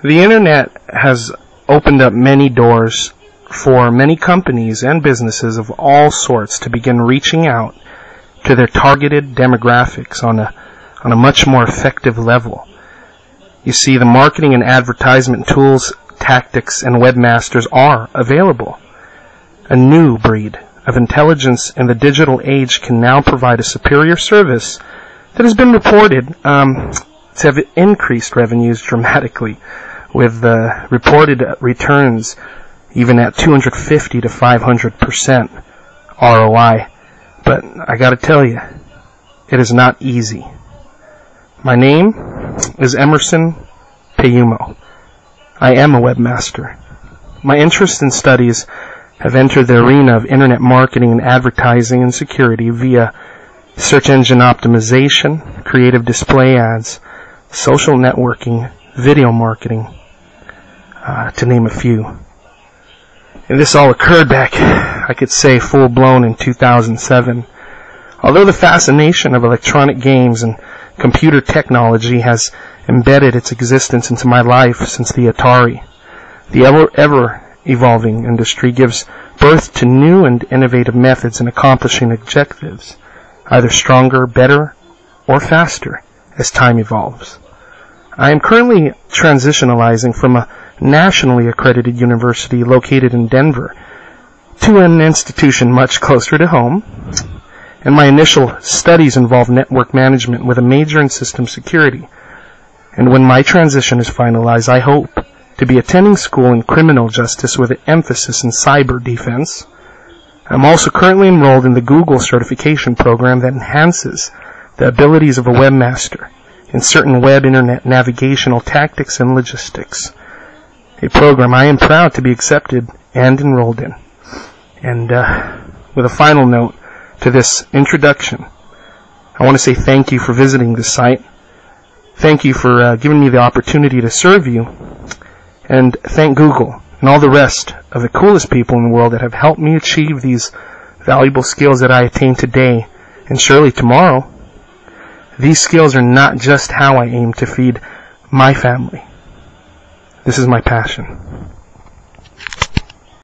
The internet has opened up many doors for many companies and businesses of all sorts to begin reaching out to their targeted demographics on a much more effective level. You see, the marketing and advertisement tools, tactics, and webmasters are available. A new breed of intelligence in the digital age can now provide a superior service that has been reported to have increased revenues dramatically, with reported returns even at 250 to 500% ROI. But I gotta tell you, it is not easy. My name is Emerson Payumo. I am a webmaster. My interests and studies have entered the arena of internet marketing and advertising and security via search engine optimization, creative display ads, social networking, video marketing, to name a few. And this all occurred back, I could say, full-blown in 2007. Although the fascination of electronic games and computer technology has embedded its existence into my life since the Atari, the ever-evolving industry gives birth to new and innovative methods in accomplishing objectives, either stronger, better, or faster as time evolves. I am currently transitionalizing from a nationally accredited university located in Denver to an institution much closer to home, and my initial studies involve network management with a major in system security. And when my transition is finalized, I hope to be attending school in criminal justice with an emphasis in cyber defense. I'm also currently enrolled in the Google certification program that enhances the abilities of a webmaster in certain web internet navigational tactics and logistics, a program I am proud to be accepted and enrolled in. And with a final note to this introduction, I want to say thank you for visiting this site. Thank you for giving me the opportunity to serve you. And thank Google and all the rest of the coolest people in the world that have helped me achieve these valuable skills that I attain today and surely tomorrow. These skills are not just how I aim to feed my family. This is my passion.